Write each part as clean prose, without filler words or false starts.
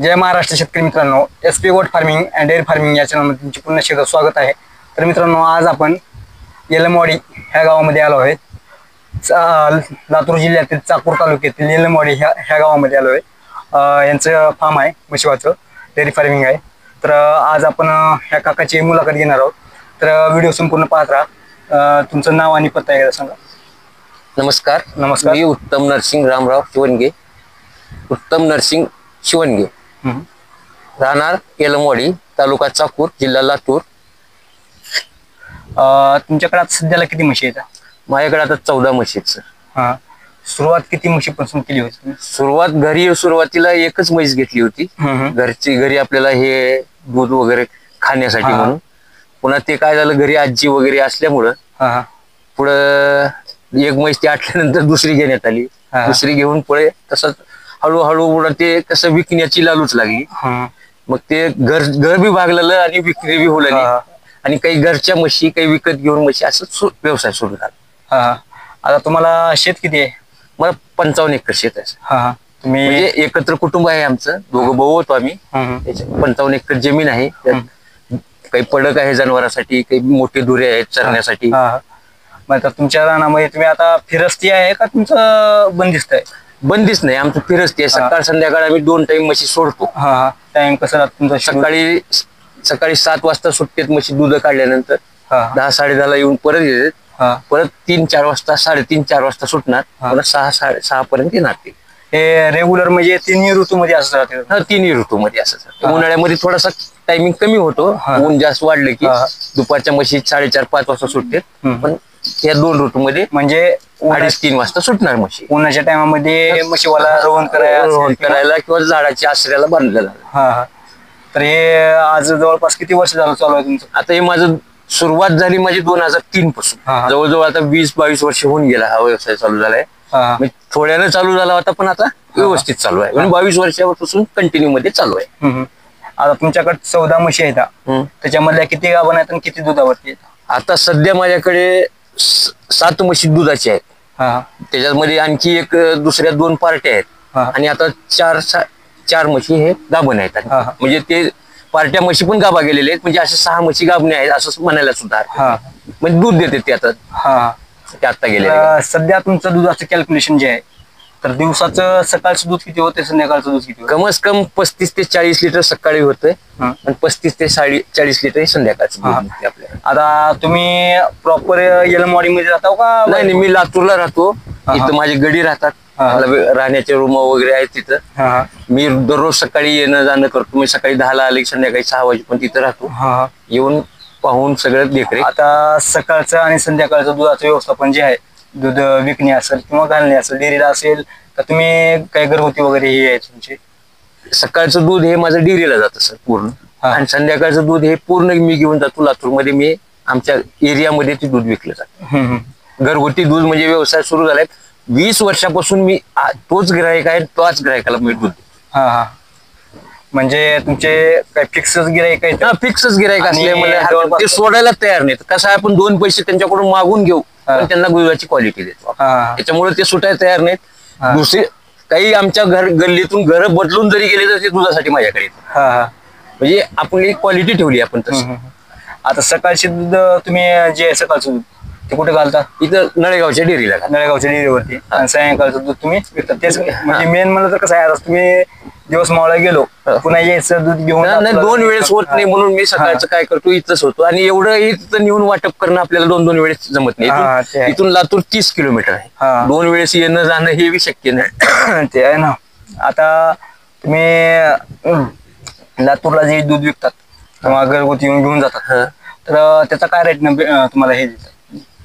जय महाराष्ट्र शेतकरी मित्रांनो, SP गोट फार्मिंग अँड डेअरी फार्मिंग या चॅनलमध्ये तुमचे पुन्हा एकदा स्वागत आहे. तर मित्रांनो, आज आपण येलमवाडी ह्या गावामध्ये आलो आहे. लातूर जिल्ह्यातील चाकूर तालुक्यातील येलमवाडी ह्या गावामध्ये आलो आहे. यांचं फार्म आहे, म्हशीवाचं डेअरी फार्मिंग आहे. तर आज आपण ह्या काकाची मुलाखत घेणार आहोत. तर व्हिडिओ संपूर्ण पाहत राहा. तुमचं नाव आणि पत्ता एकदा सांगा. नमस्कार. नमस्कार. मी उत्तम नरसिंग रामराव शिवणगे. उत्तम नरसिंग शिवणगे, राहणार येलमवाडी, तालुका चाकूर, जिल्हा लातूर. तुमच्याकडे आता सध्याला किती म्हशी आहेत? माझ्याकडे आता 14 म्हशी आहेत. हा, सुरुवात किती म्हशीपासून केली होती? सुरुवातीला एकच म्हैस घेतली होती. घरी आपल्याला हे दूध वगैरे खाण्यासाठी म्हणून. पुन्हा ते काय झालं, घरी आजी वगैरे असल्यामुळं पुढं एक म्हैस ती आटल्यानंतर दुसरी घेण्यात आली. दुसरी घेऊन पुढे तसंच हळूहळू ते कसं विकण्याची लालूच लागली. मग ते घर बी भागलेलं आणि विक्री बी होऊ लागली. आणि काही घरच्या म्हशी, काही विकत घेऊन म्हशी, असं व्यवसाय सुरू झाला. आता तुम्हाला शेत किती आहे? मला 55 एकर शेत आहे. तुम्ही म्हणजे एकत्र कुटुंब आहे आमचं. दोघं भाऊ होतो आम्ही. 55 एकर जमीन आहे. काही पडक आहे जनावरांसाठी, काही मोठे दुरे आहेत चरण्यासाठी. मग तुमच्या रानामध्ये तुम्ही आता फिरस्ती आहे का तुमचं बंदिस्त आहे? बंदिस्त नाही, आमचं फिरस्ती आहे. सकाळ संध्याकाळ आम्ही 2 टाइम म्हशी सोडतो. टाइम कसं तुमचं? सकाळी 7 वाजता सुटतेत म्हशी. दूध काढल्यानंतर 10-10:30 येऊन परत येतात. परत 3-4 वाजता, 3:30-4 वाजता सुटणार. परत 6-6:30 पर्यंत येणार. ते हे रेग्युलर म्हणजे तिन्ही ऋतूमध्ये असं राहते? तिन्ही ऋतूमध्ये असं. उन्हाळ्यामध्ये थोडासा टायमिंग कमी होतो. ऊन जास्त वाढलं की दुपारच्या म्हशी 4:30-5 वाजता सुटते. पण या 2 ऋतूमध्ये म्हणजे 2:30-3 वाजता सुटणार म्हशी. उन्हाच्या टायमामध्ये म्हशीवाला रोहन करायला किंवा झाडाच्या आश्रयाला बांधलेला. तर हे आज जवळपास किती वर्ष झालं चालू आहे तुमचं? आता हे माझं सुरुवात झाली माझी 2003 पासून. जवळजवळ आता 20-22 वर्ष होऊन गेला हा व्यवसाय चालू झालाय. थोड्यानं चालू झाला होता, पण आता व्यवस्थित चालू आहे. म्हणजे 22 वर्षापासून कंटिन्यू मध्ये चालू आहे. आता तुमच्याकडे 14 म्हशी आहेत. त्याच्यामधल्या किती गाभण आहेत आणि किती दुधावरती? आता सध्या माझ्याकडे 7 म्हशी दुधाची आहेत. त्याच्यामध्ये आणखी एक दुसऱ्या 2 पार्ट्या आहेत. आणि आता 4 म्हशी हे गाभण आहेत. म्हणजे ते पार्ट्या म्हशी पण गाभा गेलेले आहेत. म्हणजे असे 6 म्हशी गाभणे आहेत असं म्हणायला सुद्धा. म्हणजे दूध देते ते आता गेले. सध्या तुमचं दुधाचं कॅल्क्युलेशन जे आहे, तर दिवसाचं सकाळचं दूध किती होते, संध्याकाळचं दूध किती? कमस कम 35 ते 40 लिटर सकाळी होतंय आणि 35 ते 40 लिटर संध्याकाळचं दूध आपल्याला. आता तुम्ही प्रॉपर येलमवाडी मध्ये राहता का? नाही, मी लातूरला राहतो. इथं माझे गडी राहतात. राहण्याचे रूम वगैरे आहेत तिथं. मी दररोज सकाळी येणं जाणं करतो. मी सकाळी 10ला आले, संध्याकाळी 6 वाजेपर्यंत तिथं राहतो. येऊन पाहून सगळं देखरेख. आता सकाळचं आणि संध्याकाळचं दुधाचं व्यवस्थापन जे आहे, दूध विकणे असेल किंवा घालणे असेल, डेअरीला असेल, तर तुम्ही काही घरगुती वगैरे हे आहे तुमचे? सकाळचं दूध हे माझं डेअरीला जातं सर पूर्ण. आणि संध्याकाळचं दूध हे पूर्ण मी घेऊन जातो लातूरमध्ये. मी आमच्या एरियामध्ये ते दूध विकलं जातं. घरगुती दूध म्हणजे व्यवसाय सुरू झालाय. 20 वर्षापासून मी तोच गिरायक आहे. तोच गिरायकाला मी दूध देतो. म्हणजे तुमचे काही फिक्सच गिरायक आहे? फिक्सच गिरायक असल्यामुळे ते सोडायला तयार नाहीत. कसं आहे, आपण 2 पैसे त्यांच्याकडून मागून घेऊ, पण त्यांना दुधाची क्वालिटी देतो. त्याच्यामुळे ते सुटायला तयार नाहीत. दुसरे काही आमच्या गल्लीतून घर बदलून जरी गेले तर ते दुधासाठी माझ्याकडे येतात. म्हणजे आपली क्वालिटी ठेवली आपण तसं. आता सकाळचे दूध तुम्ही जे सकाळचं दूध ते कुठे घालता? इथं नळेगावच्या डेअरीला. नळेगावच्या डेअरीवरती. आणि सायंकाळचं दूध तुम्ही विकता? तेच म्हणजे मेन म्हणलं तर कसं आहे, आता तुम्ही दिवस मावळा गेलो पुन्हा यायचं दूध घेऊन? नाही, 2 वेळेस होत नाही. म्हणून मी सकाळचं काय करतो, इथंच होतो. आणि एवढं इथं नेऊन वाटप करणं आपल्याला 2 वेळेस जमत नाही. इथून लातूर 30 किलोमीटर आहे. 2 वेळेस येणं जाणं हे बी शक्य नाही. ते आहे ना. आता तुम्ही लातूरला जे दूध विकतात किंवा घरगुती येऊन घेऊन जातात, तर त्याचा काय रेट तुम्हाला हे देतात?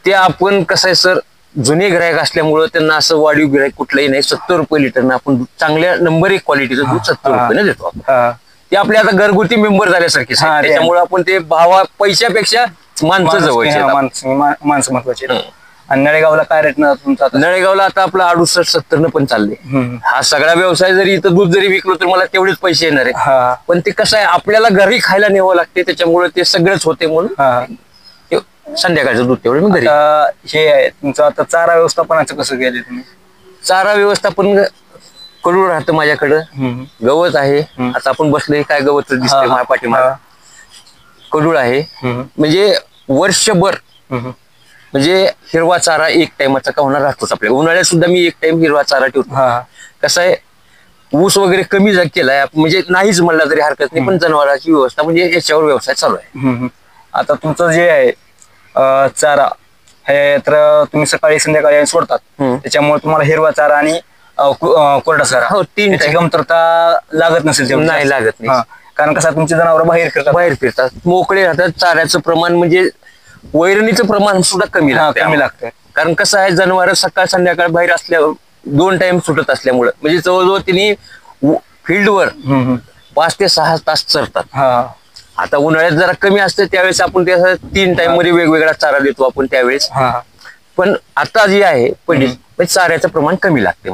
ते आपण कसं आहे सर, जुने गिरायक असल्यामुळं त्यांना असं वाढीव गिरायक कुठलंही नाही. 70 रुपये लिटरनं आपण चांगल्या नंबर 1 क्वालिटीचं दूध 70 रुपयाने देतो. ते आपले आता घरगुती मेंबर झाल्यासारखे. त्याच्यामुळे आपण ते पैशापेक्षा माणसं जवळचे, माणसं महत्वाचे. आणि नळेगावला काय रेट ना तुमचा? नळेगावला आता आपलं 68-70 पण चालले. हा सगळा व्यवसाय जरी इथं दूध जरी विकलो तर मला तेवढेच पैसे येणार आहे. पण ते कसं आहे, आपल्याला घरी खायला न्यावं लागते. त्याच्यामुळे ते सगळंच होते. म्हणून संध्याकाळचं दूध तेवढं मी घरी. हे आहे तुमचं. आता चारा व्यवस्थापनाचं कसं केलं तुम्ही? चारा व्यवस्थापन कडूळ राहतं माझ्याकडं, गवत आहे. आता आपण बसलोय काय गवत दिसतंय माझ्या पाठीमागे, कडूळ आहे. म्हणजे वर्षभर म्हणजे हिरवा चारा एक टाइमचा का होणार राहतोच आपल्याला. उन्हाळ्यात सुद्धा मी एक टाइम हिरवा चारा ठेवतो. कसं आहे, ऊस वगैरे कमी केलाय म्हणजे नाहीच म्हणला तरी हरकत नाही, पण जनावरांची व्यवस्था म्हणजे याच्यावर व्यवसाय चालू आहे. आता तुमचं जे आहे चारा हे तर तुम्ही सकाळी संध्याकाळी सोडतात, त्याच्यामुळे तुम्हाला हिरवा चारा आणि कोरडा चारा हो, तीन कमतरता लागत नसेल तेवढी. नाही लागत नाही, कारण कसं तुमची जनावर बाहेर फिरतात, मोकळे राहतात. चाऱ्याचं प्रमाण म्हणजे वैरणीचं प्रमाण सुद्धा कमी लागतं. कारण कसं आहे, जनावर सकाळ संध्याकाळ बाहेर असल्यावर 2 टाइम सुटत असल्यामुळं म्हणजे जवळजवळ तिने फील्डवर 5 ते 6 तास चरतात. आता उन्हाळ्यात जरा कमी असते त्यावेळेस आपण त्या 3 टाइम मध्ये वेगवेगळा चारा देतो आपण त्यावेळेस. पण आता जी आहे पहिली चाऱ्याचं प्रमाण कमी लागते.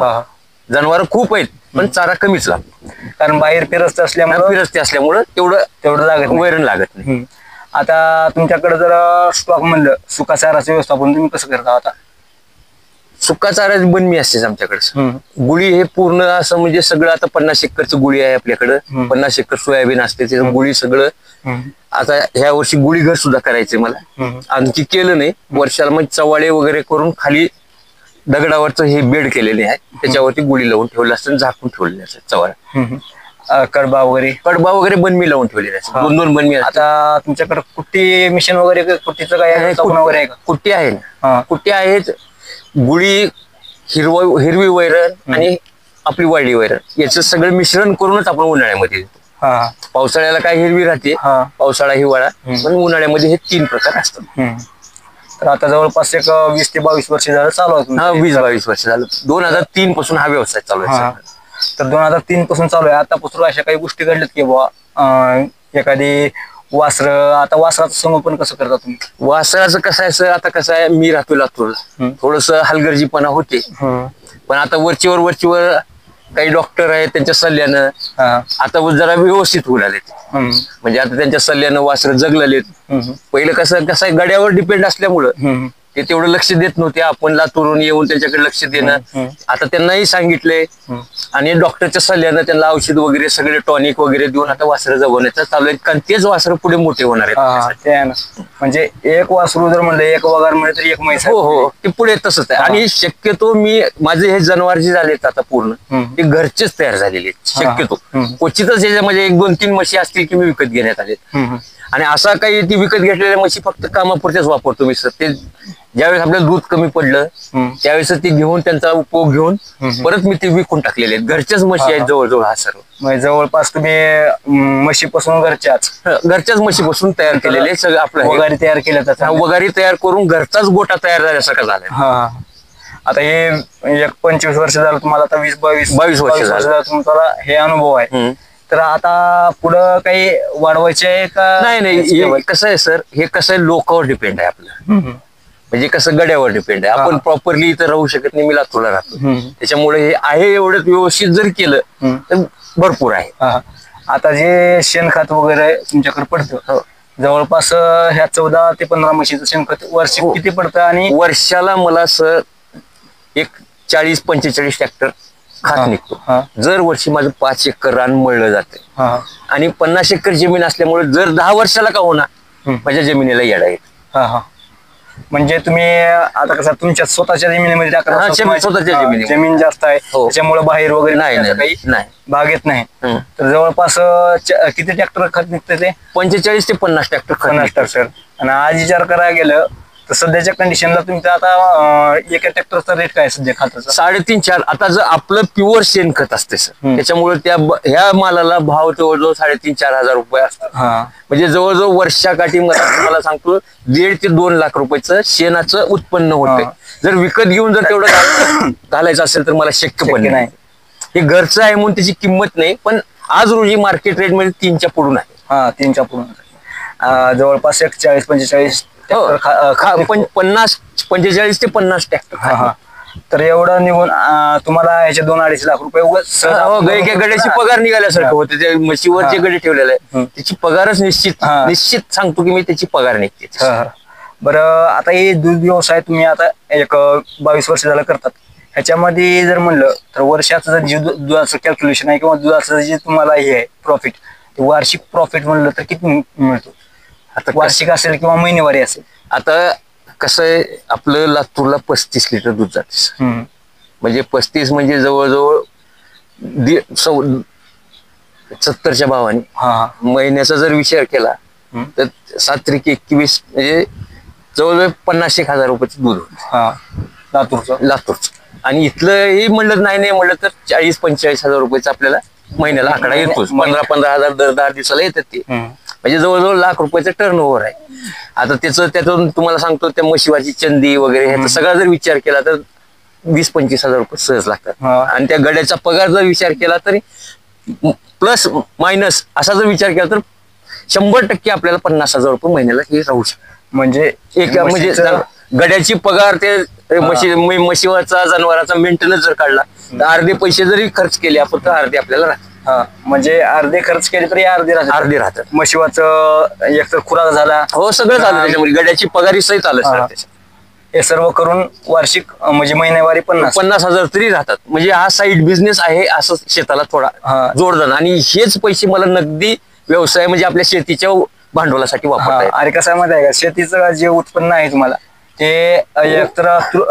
जनावर खूप आहेत पण चारा कमीच लागतो, कारण बाहेर फिरस्ते असल्यामुळं तेवढं लागत वैरण लागत नाही. आता तुमच्याकडे जर स्टॉक म्हणलं सुका चाराचं व्यवस्थापन तुम्ही कसं करता? आता सुका चारा बनमी असतेच आमच्याकडे. गुळी हे पूर्ण असं म्हणजे सगळं, आता 50 एकरचं गुळी आहे आपल्याकडं, 50 एकर सोयाबीन असते, त्याचं गुळी सगळं. आता ह्या वर्षी गुळी घर सुद्धा करायचंय मला, आणखी केलं नाही. वर्षाला मग चवाळे वगैरे करून खाली दगडावरचं हे बेड केलेले आहे, त्याच्यावरती गुळी लावून ठेवलं असतं, झाकून ठेवलेले असतात चवाळा. कडबा वगैरे बनमी लावून ठेवलेले असतात, 2-2 बनमी. आता तुमच्याकडे कुट्टी मिशन वगैरे, कुट्टीचं काय वगैरे आहे का? कुट्टी आहे ना, कुट्टी आहेत. गुळी, हिरवी वैरण आणि आपली वाळली वैरण याचं सगळं मिश्रण करूनच आपण उन्हाळ्यामध्ये देतो. पावसाळ्याला काय हिरवी राहते, पावसाळा हिवाळा, पण उन्हाळ्यामध्ये हे 3 प्रकार असतात. तर आता जवळपास एक 20 ते 22 वर्ष झालं चालू आहे. 20-22 वर्ष झालं. 2003 पासून हा व्यवसाय चालू आहे. तर 2003 पासून चालू आहे. आतापासून अशा काही गोष्टी घडल्यात की बाबा एखादी वासर, आता वासराचं संगोपन कसं करता तुम्ही? वासराचं कसं आहे सर, आता कसं आहे, मी राहतो लातूरला, थोडस हलगर्जीपणा होते, पण आता वरचीवर काही डॉक्टर आहेत त्यांच्या सल्ल्यानं आता जरा व्यवस्थित होऊ लागलेत. म्हणजे आता त्यांच्या सल्ल्यानं वासरं जगलेत. पहिलं कसं आहे, गड्यावर डिपेंड असल्यामुळं ते तेवढं लक्ष देत नव्हते. आपण लातूरून येऊन त्यांच्याकडे लक्ष देणं, आता त्यांनाही सांगितलंय आणि डॉक्टरच्या सल्ल्यानं त्यांना औषध वगैरे सगळे टॉनिक वगैरे देऊन आता वासरं जगवण्याचं चालू आहे. कारण तेच वासरं पुढे मोठे होणार आहेत. म्हणजे एक वासरू जर म्हणलं, एक वगार म्हणलं तरी एक म्हैस. हो, ते पुढे तसंच आहे. आणि शक्यतो माझे हे जनावर जे झालेत आता पूर्ण ते घरचेच तयार झालेले आहेत. शक्यतो क्वचितच याच्यामध्ये 1-2-3 म्हशी असतील की मी विकत घेण्यात आलेत. आणि असा काही ती विकत घेतलेल्या म्हशी फक्त कामापुरत्याच वापरतो मी सर. ते ज्यावेळेस आपल्याला दूध कमी पडलं त्यावेळेस ती घेऊन त्यांचा उपयोग घेऊन परत मी ते विकून टाकलेले आहेत. घरच्याच म्हशी आहेत जवळजवळ. हा सर्व जवळपास तुम्ही म्हशीपासून घरच्याच म्हशीपासून तयार केलेले सगळं आपलं वगारी तयार केल्या, वगारी तयार करून घरचाच गोटा तयार झाल्यासारखा झालाय. आता हे 25 वर्ष झालं तुम्हाला, आता 20-22 वर्ष झालं तुमचा हे अनुभव आहे. तर आता पुढं काही वाढवायचे आहे का? नाही, कसं आहे सर, हे कसं आहे, लोकांवर डिपेंड आहे आपलं. म्हणजे कसं गड्यावर डिपेंड आहे. आपण प्रॉपरली इथं राहू शकत नाही, मी लातूरला राहतो, त्याच्यामुळे हे आहे एवढं व्यवस्थित जर केलं तर भरपूर आहे. आता जे शेणखत वगैरे तुमच्याकडे पडतं, जवळपास ह्या 14 ते 15 म्हशीचं शेणखत वर्षी किती पडतं? आणि वर्षाला मला सर एक 40-45 ट्रॅक्टर खात निघतो. जर वर्षी माझं 5 एकर रान मळलं जाते आणि 50 एकर जमीन असल्यामुळे जर 10 वर्षाला का होणार माझ्या जमिनीला येडा येत. म्हणजे तुम्ही आता कसं तुमच्या स्वतःच्या जमिनीमध्ये स्वतःच्या जमीन जास्त आहे त्याच्यामुळे बाहेर वगैरे नाही भाग येत नाही. तर जवळपास किती ट्रॅक्टर खत निघतं? ते 45 ते 50 ट्रॅक्टर. 50 ट्रॅक्टर. आणि आज विचार करायला गेलं तर सध्याच्या कंडिशनला तुमचं आता एका ट्रॅक्टरचा रेट काय सध्या खताचा? 3.5-4. आता जर आपलं प्युअर शेणखत असते सर, त्याच्यामुळे ह्या मालाला भाव जवळजवळ 3,500-4 हजार रुपये असतो. म्हणजे जवळजवळ वर्षाकाठी मला सांगतो 1.5 ते 2 लाख रुपयाचं शेणाचं उत्पन्न होतं. जर विकत घेऊन जर तेवढं घालायचं असेल तर मला शक्य पण नाही. हे घरचं आहे म्हणून त्याची किंमत नाही, पण आज रोजी मार्केट रेट मध्ये 3च्या पुढून आहे. 3च्या पुढून जवळपास 40-45 45 ते 50 ट्रॅक्टर. तर एवढं निघून तुम्हाला याचे 2-2.5 लाख रुपये गड्याची पगार निघाल्यासारखं होते. त्या म्हशीवर जे गडे ठेवलेले आहे त्याची पगारच निश्चित सांगतो की मी त्याची पगार निघते. बरं, आता हे दूध व्यवसाय तुम्ही आता एक 22 वर्ष झालं करतात, ह्याच्यामध्ये जर म्हणलं तर वर्षाचं जे दुधाचं कॅल्क्युलेशन आहे किंवा दुधाचं जे तुम्हाला हे आहे प्रॉफिट, ते वार्षिक प्रॉफिट म्हणलं तर किती मिळतो? आता वार्षिक असेल किंवा महिनेवारी असेल. आता कसं आहे, आपलं लातूरला 35 लिटर दूध जाते. म्हणजे 35 म्हणजे जवळजवळ 70च्या भावाने. महिन्याचा जर विचार केला तर 7×21 म्हणजे जवळजवळ 50,000 रुपयाचं दूध होतं लातूरचं. आणि इथलंही म्हणलं नाही म्हणलं तर 40-45,000 रुपयाचं आपल्याला महिन्याला आकडा येतोच. 15,000 दर 10 दिवसाला येतात ते. म्हणजे जवळजवळ ₹1,00,000 टर्न ओव्हर आहे. आता त्यातून तुम्हाला सांगतो, त्या म्हशीवाची चंदी वगैरे ह्याचा सगळा जर विचार केला तर 20-25,000 रुपये सहज लागतात. आणि त्या गड्याचा पगार जर विचार केला तरी प्लस मायनस असा जर विचार केला तर 100% आपल्याला 50,000 रुपये महिन्याला हे राहू शकतं. म्हणजे म्हणजे गड्याची पगार, ते म्हशीवरचा जनावरांचा मेंटेनन्स जर काढला तर अर्धे पैसे जरी खर्च केले आपण तर अर्धे आपल्याला राहतात. म्हणजे अर्धे खर्च केले तरी अर्धे राहतात. म्हशीवाचं एक तर खुराक झाला, हो सगळं झालं त्याच्यामध्ये, गड्याची पगारी सहित आलं सर. हे सर्व करून वार्षिक म्हणजे महिन्यावारी 50,000 तरी राहतात. म्हणजे हा साईड बिझनेस आहे असं शेताला थोडा जोडधन. आणि हेच पैसे मला नगदी व्यवसाय म्हणजे आपल्या शेतीच्या भांडवलासाठी वापरता येतात. अरे कसं माहिती आहे का, शेतीचं जे उत्पन्न आहे तुम्हाला ते एकतर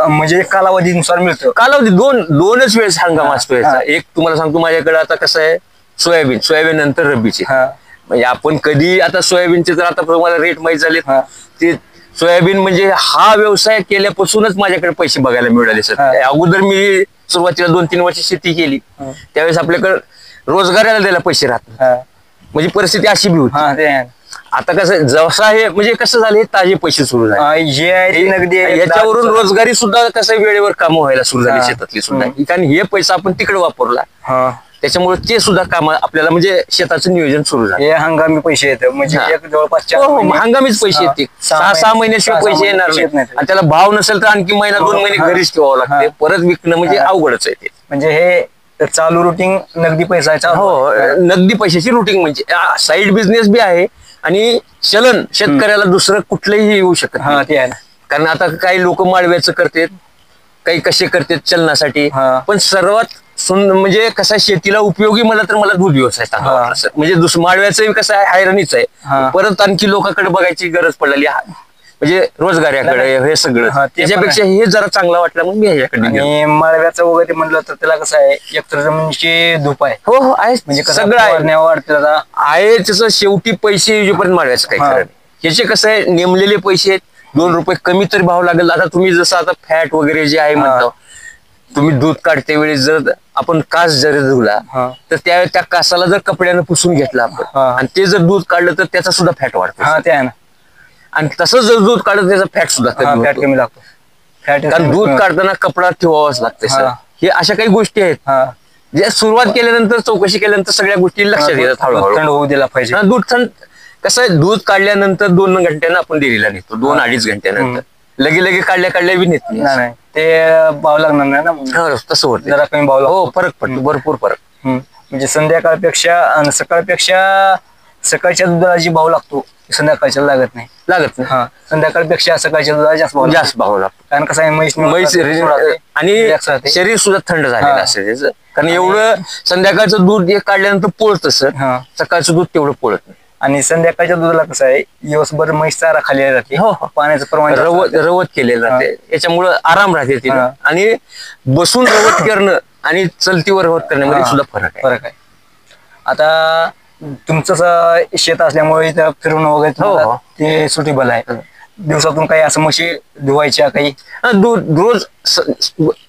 म्हणजे कालावधीनुसार मिळतं. कालावधी दोनच वेळेस हंगाम असतो याचा. एक तुम्हाला सांगतो, माझ्याकडे आता कसं आहे, सोयाबीन नंतर रब्बीचे. म्हणजे आपण कधी आता सोयाबीनचे जर आता तुम्हाला रेट माहीत झाले, ते सोयाबीन म्हणजे हा व्यवसाय केल्यापासूनच माझ्याकडे पैसे बघायला मिळाले सर. अगोदर मी सुरुवातीला 2-3 वर्ष शेती केली, त्यावेळेस आपल्याकडे रोजगाराला द्यायला पैसे राहतात. म्हणजे परिस्थिती अशी बी होती. आता कसं जसा हे म्हणजे कसं झालं, हे ताजे पैसे सुरू झाले. याच्यावरून रोजगारी सुद्धा कसं वेळेवर काम व्हायला सुरू झाली शेतातली सुद्धा. कारण हे पैसा आपण तिकडे वापरला, त्याच्यामुळे ते सुद्धा काम आपल्याला म्हणजे शेताचं नियोजन सुरू झालं. हे हंगामी पैसे येतं म्हणजे जवळपास हंगामीच पैसे येते. 6-6 महिन्याशिवाय पैसे येणार नाही. आणि त्याला भाव नसेल तर आणखी महिना 2 महिने घरीच ठेवावं लागते. परत विकणं म्हणजे अवघडच आहे ते. म्हणजे हे चालू रुटीन नगदी पैसा. हो, नगदी पैशाची रुटीन म्हणजे साईड बिझनेस बी आहे आणि चलन शेतकऱ्याला दुसरं कुठलंही येऊ शकत नाही. ते आहे ना. कारण आता काही लोक माळव्याचं करतात, काही कसे करतात चलनासाठी. पण सर्वात म्हणजे कसं शेतीला उपयोगी मला तर मला दूध व्यवसाय चांगला. म्हणजे माळव्याचं कसं आहे, आयरनीच आहे. परत आणखी लोकांकडे बघायची गरज पडलेली म्हणजे रोजगाराकडे हे सगळं. त्याच्यापेक्षा हे जरा चांगला वाटलं मग मी ह्याच्याकडे. माळव्याचं वगैरे म्हणलं तर त्याला कसं आहे, एकतर जमिनीची धूप आहे. हो आहे, म्हणजे सगळं आहे त्याचं. शेवटी पैसे येऊपर्यंत माळव्याचं काही खरं नाही. ह्याचे कसं आहे, नेमलेले पैसे 2 रुपये कमी तरी भाव लागेल. आता तुम्ही जसं आता फॅट वगैरे जे आहे म्हणतो, तुम्ही दूध काढते वेळेस जर आपण कास जर धुला तर त्या कासाला जर कपड्यानं पुसून घेतला आपण आणि ते जर दूध काढलं तर त्याचा सुद्धा फॅट वाढतो. ते आहे ना. आणि तसंच जर दूध काढलं त्याचा फॅट सुद्धा कमी लागतो. कारण दूध काढताना कपडा ठेवावाच लागते सर. हे अशा काही गोष्टी आहेत जे सुरुवात केल्यानंतर, चौकशी केल्यानंतर सगळ्या गोष्टी लक्षात येतात. हळूहळू थंड होऊ दिला पाहिजे. दूध थंड कसं आहे, दूध काढल्यानंतर 2 घंट्यानं आपण डेअरीला नेतो. 2-2.5 घंट्यानंतर लगे काढल्या बी नेत नाही. ते भाव लागणार नाही ना. तसं होतं, जरा कमी भाव. हो, फरक पडतो, भरपूर फरक. म्हणजे संध्याकाळपेक्षा आणि सकाळपेक्षा सकाळच्या दुधाला जी भाव लागतो संध्याकाळच्या लागत नाही. संध्याकाळपेक्षा सकाळच्या दुधाला जास्त भाव लागतो. कारण कसं आहे, म्हैस आणि शरीर सुद्धा थंड झालेलं असते त्याचं. कारण एवढं संध्याकाळचं दूध काढल्यानंतर पोळतं सर, सकाळचं दूध तेवढं पोळत नाही. आणि संध्याकाळच्या दुधाला कसं आहे, दिवसभर म्हैस चारा खाल्लेला राहते. पाण्याचं प्रमाण रवत केलेलं राहते, याच्यामुळं आराम राहते तिला. आणि बसून रवत करणं आणि चलतीवर रवत करण्यामध्ये सुद्धा फरक आहे. आता तुमचं शेत असल्यामुळे इथं फिरणं वगैरे ते सुटेबल आहे. दिवसातून काही असं म्हशी धुवायच्या काही रोज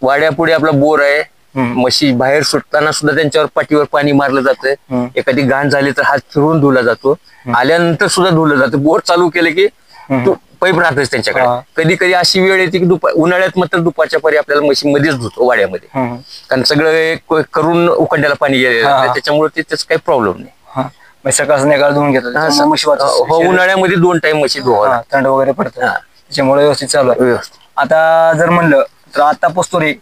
वाड्यापुढे आपला बोर आहे. म्हशी बाहेर सुटताना सुद्धा त्यांच्यावर पाठीवर पाणी मारलं जातं. एखादी घाण झाली तर हात फिरून धुला जातो. आल्यानंतर सुद्धा धुलं जातं. बोर चालू केलं की पाईप राहतच त्यांच्याकडे. कधी कधी अशी वेळ येते की उन्हाळ्यात मात्र दुपारच्या परी आपल्याला म्हशी मध्येच धुतो वाड्यामध्ये. कारण सगळं करून उकंड्याला पाणी गेलेलं त्याच्यामुळे त्याच काही प्रॉब्लेम नाही. सकाळ संध्याकाळ धुवून घेतात. उन्हाळ्यामध्ये 2 टाइम म्हशी धुवा, थंड वगैरे पडतं त्याच्यामुळे व्यवस्थित चालू आहे. आता जर म्हणलं तर आता पोस्तोरी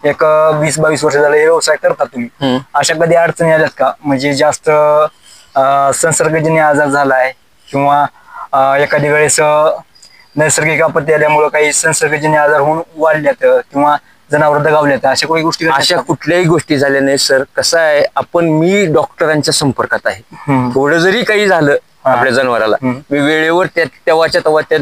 एक 20-22 वर्ष झालं हे व्यवसाय करतात तुम्ही. अशा कधी अडचणी आल्यात का, म्हणजे जास्त संसर्गजन्य आजार झालाय किंवा एखाद्या वेळेस नैसर्गिक आपत्ती आल्यामुळे काही संसर्गजन्य आजार होऊन वाढल्यात किंवा जनावर दगावले अशा काही गोष्टी घडल्या अशा का? कुठल्याही गोष्टी झाल्या नाही सर. कसं आहे, मी डॉक्टरांच्या संपर्कात आहे. थोडं जरी काही झालं आपल्या जनावराला, मी वेळेवर तेव्हाच्या तेव्हा त्या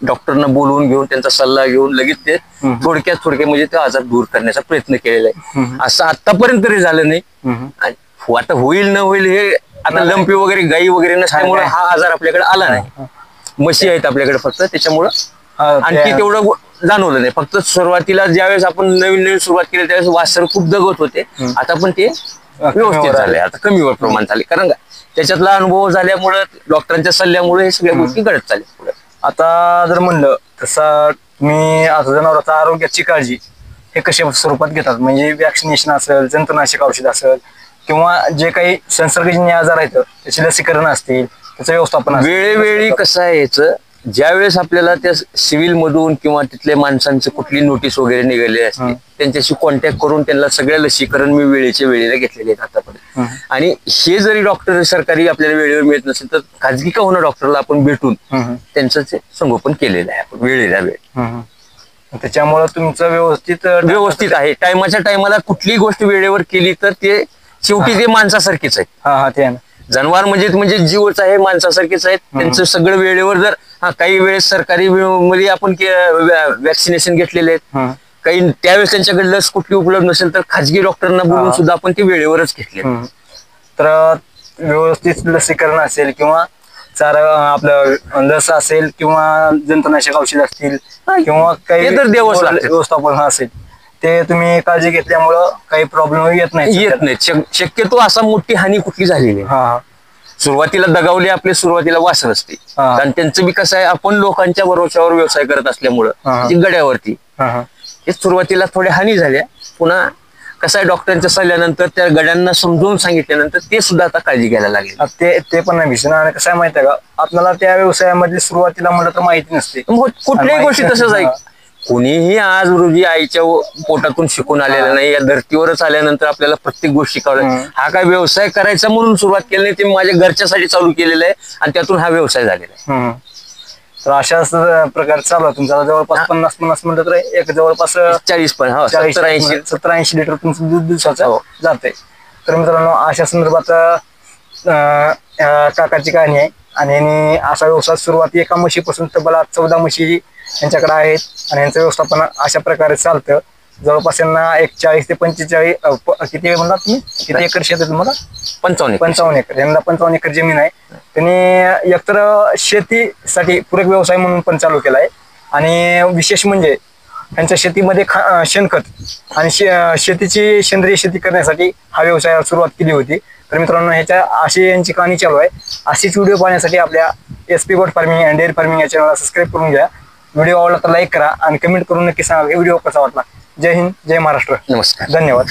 डॉक्टरना बोलवून घेऊन त्यांचा सल्ला घेऊन लगेच ते थोडक्यात म्हणजे ते आजार दूर करण्याचा प्रयत्न केलेला आहे. असं आतापर्यंत तरी झालं नाही. आणि आता होईल न होईल हे आता लंपी वगैरे गाई वगैरे नसल्यामुळे हा आजार आपल्याकडे आला नाही. म्हशी आहेत आपल्याकडे फक्त, त्याच्यामुळं आणखी तेवढं जाणवलं नाही. फक्त सुरुवातीला ज्यावेळेस आपण नवीन सुरुवात केली त्यावेळेस वासर खूप दगत होते. आता पण ते व्यवस्थित झाले, आता कमी प्रमाण झाले. कारण त्याच्यातला अनुभव झाल्यामुळं, डॉक्टरांच्या सल्ल्यामुळे हे सगळ्या गोष्टी घडत चालल्या पुढे. आता जर म्हणलं तसं तुम्ही आता जनावरांच्या आरोग्याची काळजी हे कशा स्वरूपात घेतात? म्हणजे वॅक्सिनेशन असेल, जंतुनाशक औषध असेल, किंवा जे काही संसर्गजन्य आजार आहेत त्याचे लसीकरण असतील, त्याचं व्यवस्थापन वेळोवेळी कसं आहे याचं, ज्यावेळेस आपल्याला त्या सिव्हिल मधून किंवा तिथल्या माणसांचं कुठली नोटीस वगैरे निघाली असते, त्यांच्याशी कॉन्टॅक्ट करून त्यांना सगळ्या लसीकरण मी वेळेच्या वेळेला घेतलेले आहेत आतापर्यंत. आणि हे जरी डॉक्टर सरकारी आपल्याला वेळेवर मिळत नसेल तर खाजगी का होणार डॉक्टरला आपण भेटून त्यांचं संगोपन केलेलं आहे आपण वेळेला वेळ. त्याच्यामुळे तुमचं व्यवस्थित आहे. टायमाच्या टायमाला कुठलीही गोष्ट वेळेवर केली तर ते शेवटी ते माणसासारखीच आहे. ते आहे ना. जनावर म्हणजे जीवच आहे, माणसासारखेच आहेत. त्यांचं सगळं वेळेवर जर काही वेळेस सरकारी मध्ये आपण वॅक्सिनेशन घेतलेले आहेत, काही त्यावेळेस त्यांच्याकडे लस कुठली उपलब्ध नसेल तर खाजगी डॉक्टरांना बोलून सुद्धा आपण ते वेळेवरच घेतले. तर व्यवस्थित लसीकरण असेल किंवा आपलं लस असेल किंवा जंतुनाशक औषध असतील किंवा काही व्यवस्थापन असेल, ते तुम्ही काळजी घेतल्यामुळं काही प्रॉब्लेम येत नाही. शक्यतो असा मोठी हानी कुठली झालेली नाही. सुरुवातीला दगावले आपले, सुरुवातीला वासर असते. कारण त्यांचं बी कसं आहे, आपण लोकांच्या भरोश्यावर व्यवसाय करत असल्यामुळं गड्यावरती हे सुरुवातीला थोड्या हानी झाल्या. पुन्हा कसं आहे, डॉक्टरांच्या सल्ल्यानंतर त्या गड्यांना समजून सांगितल्यानंतर ते सुद्धा आता काळजी घ्यायला लागले. ते पण नाही भीषण. आणि कसं आहे माहिती आहे का, आपल्याला त्या व्यवसायामध्ये सुरुवातीला म्हणलं तर माहिती नसते कुठल्याही गोष्टी. तसंच आहे, कोणीही आज रोजी आईच्या पोटातून शिकून आलेलं नाही. या धर्तीवरच आल्यानंतर आपल्याला प्रत्येक गोष्ट शिकावं. हा काय व्यवसाय करायचा म्हणून सुरुवात केली नाही, ते माझ्या घरच्यासाठी चालू केलेलं आहे आणि त्यातून हा व्यवसाय झालेला आहे. तर अशाच प्रकारे चालू आहे तुमचा. जवळपास 50 म्हणलं तर एक जवळपास 70-80 लिटर तुमचं दूध दिवसाचं जाते. तर मित्रांनो, अशा संदर्भात काकाची कहाणी आहे. आणि असा व्यवसाय सुरुवात एका म्हशीपासून तब्बल 14 म्हशी यांच्याकडे आहेत. आणि यांचं व्यवस्थापन अशा प्रकारे चालतं. जवळपास यांना एक 40 ते 45 किती म्हणला तुम्ही, किती एकर शेत आहे तुम्हाला? 55 एकर. यांना 55 एकर जमीन आहे. त्यांनी एकतर शेतीसाठी पूरक व्यवसाय म्हणून पण चालू केला आहे. आणि विशेष म्हणजे त्यांच्या शेतीमध्ये शेणखत आणि शेतीची सेंद्रिय शेती करण्यासाठी हा व्यवसायाला सुरुवात केली होती. तर मित्रांनो, अशी यांची कहाणी चालू आहे. अशीच व्हिडिओ पाहण्यासाठी आपल्या SP गोट फार्मिंग अँड डेअरी फार्मिंग या चॅनलला सबस्क्राईब करून घ्या. व्हिडिओ आवडला तर लाईक करा आणि कमेंट करून नक्की सांगा व्हिडिओ कसा वाटला. जय हिंद, जय महाराष्ट्र. नमस्कार, धन्यवाद.